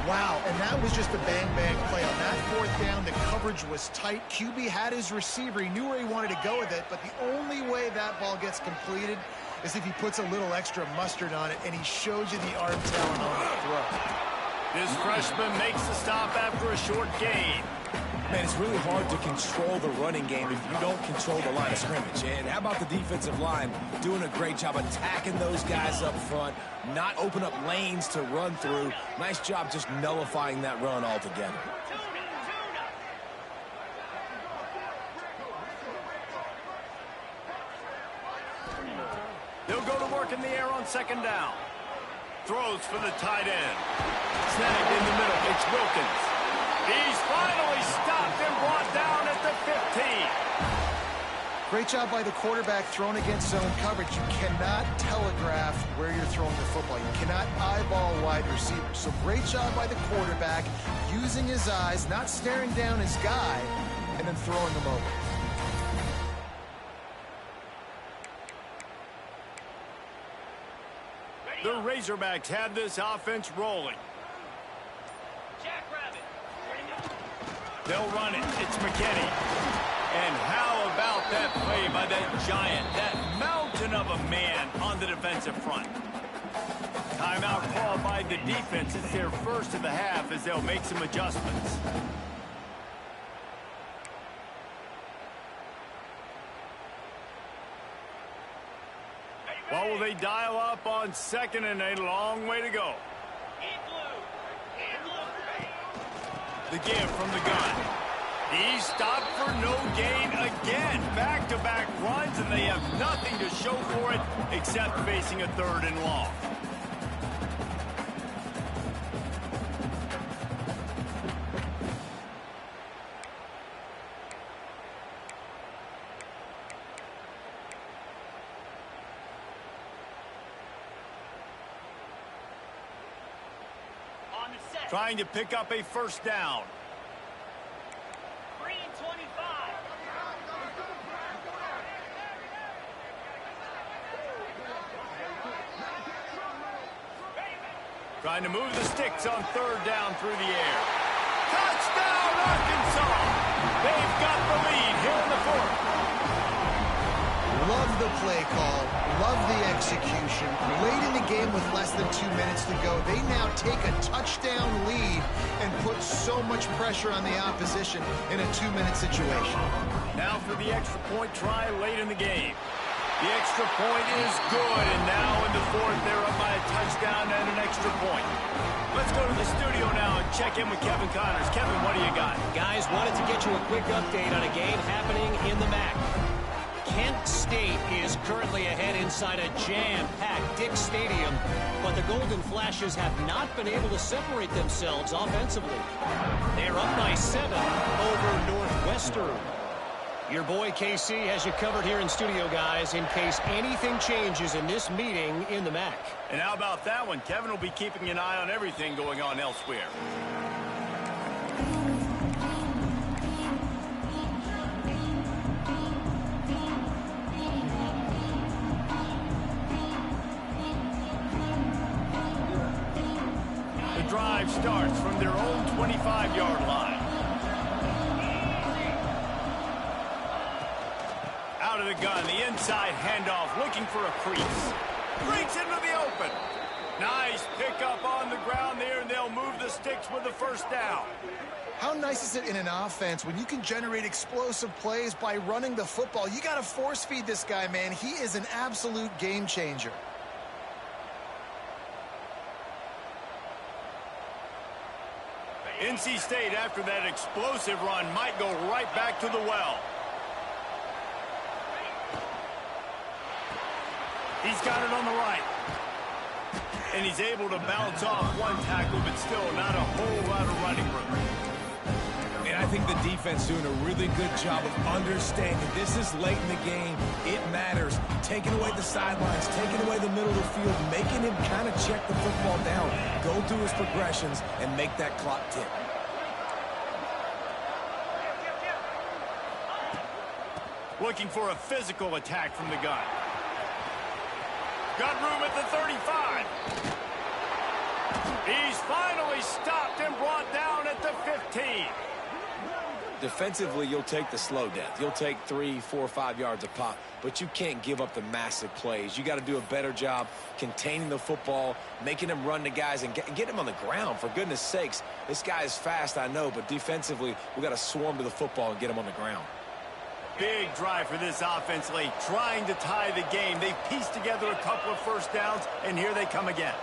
Wow, and that was just a bang-bang play. On that fourth down, the coverage was tight. QB had his receiver. He knew where he wanted to go with it, but the only way that ball gets completed is if he puts a little extra mustard on it, and he shows you the arm talent on the throw. This freshman makes the stop after a short gain. Man, it's really hard to control the running game if you don't control the line of scrimmage. And how about the defensive line doing a great job attacking those guys up front, not open up lanes to run through. Nice job just nullifying that run altogether. They'll go to work in the air on second down. Throws for the tight end. Snagged in the middle. It's Wilkins. He's finally stopped and brought down at the 15. Great job by the quarterback throwing against zone coverage. You cannot telegraph where you're throwing the football. You cannot eyeball wide receivers. So great job by the quarterback using his eyes, not staring down his guy, and then throwing him over. The Razorbacks have this offense rolling. They'll run it. It's McKinney. And how about that play by that giant, that mountain of a man on the defensive front? Timeout called by the defense. It's their first of the half as they'll make some adjustments. What will they dial up on second and a long way to go? The give from the gun. He stopped for no gain again. Back-to-back runs, and they have nothing to show for it except facing a 3rd and long. Trying to pick up a first down. Trying to move the sticks on 3rd down through the air. Touchdown, Arkansas! They've got the lead here in the 4th. Love the play call. Love the execution. Late in the game with less than 2 minutes to go, they now take a touchdown lead and put so much pressure on the opposition in a 2-minute situation. Now for the extra point try late in the game. The extra point is good, and now in the 4th, they're up by a touchdown and an extra point. Let's go to the studio now and check in with Kevin Connors. Kevin, what do you got? Guys, wanted to get you a quick update on a game happening in the MAC. Kent State is currently ahead inside a jam-packed Dick Stadium, but the Golden Flashes have not been able to separate themselves offensively. They're up by 7 over Northwestern. Your boy KC has you covered here in studio, guys, in case anything changes in this meeting in the MAC. And how about that one? Kevin will be keeping an eye on everything going on elsewhere. The drive starts from their own 25-yard line. Out of the gun, the inside handoff, looking for a crease. Breaks into the open. Nice pickup on the ground there, and they'll move the sticks with the first down. How nice is it in an offense when you can generate explosive plays by running the football? You got to force feed this guy, man. He is an absolute game changer. NC State, after that explosive run, might go right back to the well. He's got it on the right. And he's able to bounce off one tackle, but still not a whole lot of running room. And I think the defense doing a really good job of understanding this is late in the game. It matters. Taking away the sidelines, taking away the middle of the field, making him kind of check the football down, go through his progressions, and make that clock tick. Looking for a physical attack from the gun. Got room at the 35. He's finally stopped and brought down at the 15. Defensively, you'll take the slow death. You'll take 3, 4, 5 yards a pop, but you can't give up the massive plays. You got to do a better job containing the football, making him run the guys, and get him on the ground. For goodness sakes, this guy is fast, I know, but defensively, we got to swarm to the football and get him on the ground. Big drive for this offense late, trying to tie the game. They pieced together a couple of first downs, and here they come again.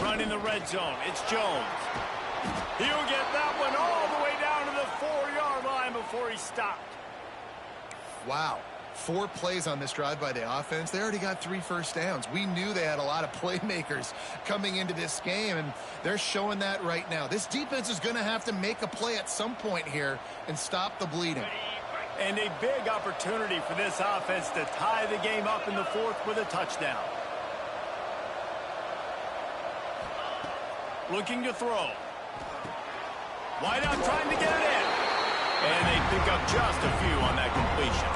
Running the red zone, it's Jones. He'll get that one all the way down to the 4-yard line before he stopped. Wow. 4 plays on this drive by the offense. They already got 3 first downs. We knew they had a lot of playmakers coming into this game, and they're showing that right now. This defense is going to have to make a play at some point here and stop the bleeding. And a big opportunity for this offense to tie the game up in the 4th with a touchdown. Looking to throw. Wide out trying to get it in. And they pick up just a few on that completion.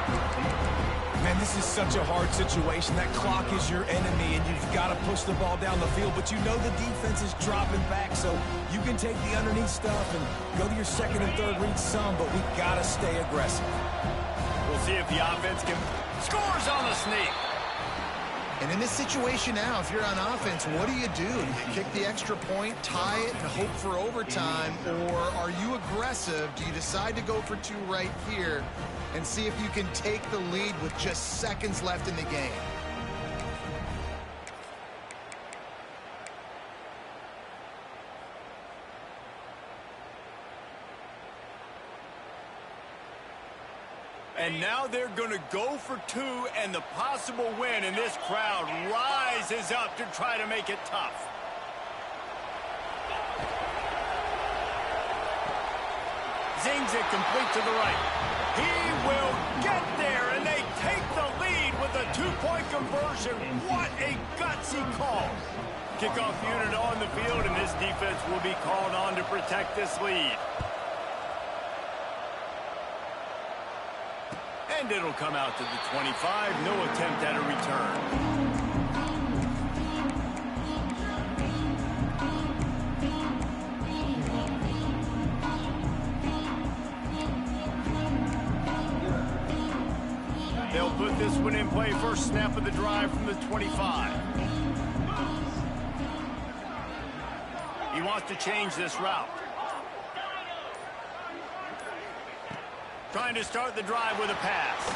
Man, this is such a hard situation. That clock is your enemy, and you've got to push the ball down the field. But you know the defense is dropping back, so you can take the underneath stuff and go to your second and third read some, but we've got to stay aggressive. We'll see if the offense can scores on the sneak. And in this situation now, if you're on offense, what do? Do you kick the extra point, tie it, and hope for overtime? Or are you aggressive? Do you decide to go for 2 right here and see if you can take the lead with just seconds left in the game? And now they're going to go for 2, and the possible win, and this crowd rises up to try to make it tough. Zings it complete to the right. He will get there, and they take the lead with a 2-point conversion. What a gutsy call. Kickoff unit on the field, and this defense will be called on to protect this lead. And it'll come out to the 25. No attempt at a return. They'll put this one in play. First snap of the drive from the 25. He wants to change this route. Trying to start the drive with a pass.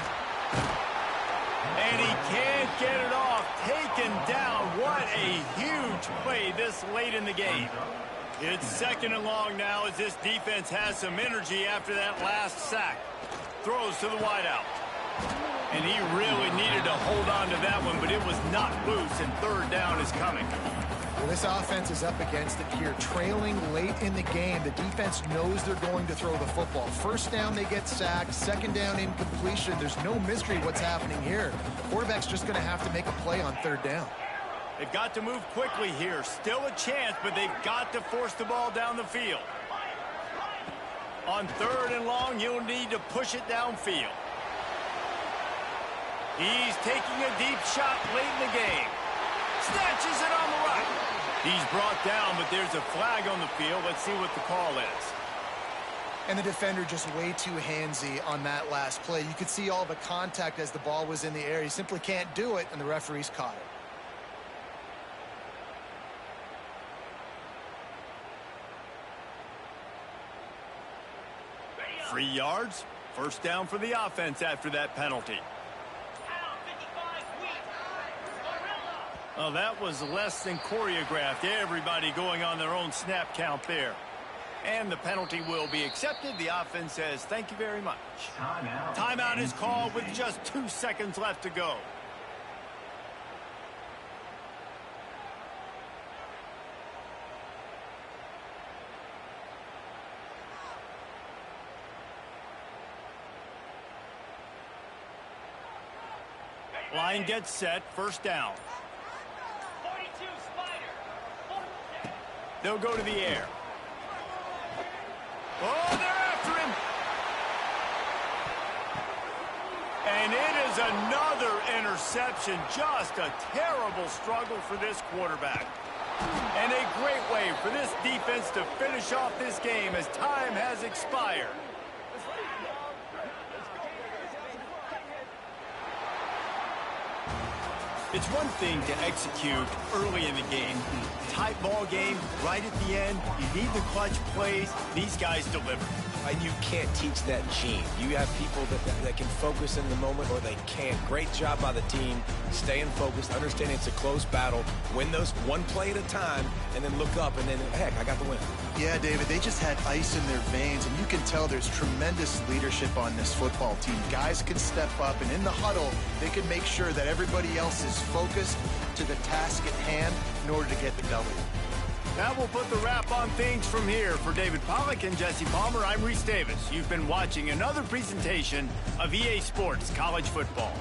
And he can't get it off. Taken down. What a huge play this late in the game. It's 2nd and long now as this defense has some energy after that last sack. Throws to the wideout. And he really needed to hold on to that one, but it was not loose, and 3rd down is coming. Well, this offense is up against it here. Trailing late in the game, the defense knows they're going to throw the football. 1st down, they get sacked. 2nd down, incompletion. There's no mystery what's happening here. Quarterback's just going to have to make a play on 3rd down. They've got to move quickly here. Still a chance, but they've got to force the ball down the field. On 3rd and long, you'll need to push it downfield. He's taking a deep shot late in the game. Snatches it on the right. He's brought down, but there's a flag on the field. Let's see what the call is. And the defender just way too handsy on that last play. You could see all the contact as the ball was in the air. He simply can't do it, and the referee's caught it. 3 yards. 1st down for the offense after that penalty. Oh, that was less than choreographed. Everybody going on their own snap count there. And the penalty will be accepted. The offense says, thank you very much. Timeout is called with just 2 seconds left to go. Line gets set. 1st down. They'll go to the air. Oh, they're after him. And it is another interception. Just a terrible struggle for this quarterback. And a great way for this defense to finish off this game as time has expired. It's one thing to execute early in the game. Tight ball game, right at the end. You need the clutch plays. These guys deliver. And you can't teach that gene. You have people that can focus in the moment or they can't. Great job by the team, staying focused, understanding it's a close battle, win those one play at a time, and then look up and then, heck, I got the win. Yeah, David, they just had ice in their veins, and you can tell there's tremendous leadership on this football team. Guys can step up, and in the huddle, they can make sure that everybody else is focused to the task at hand in order to get the W. That will put the wrap on things from here. For David Pollack and Jesse Palmer, I'm Reese Davis. You've been watching another presentation of EA Sports College Football.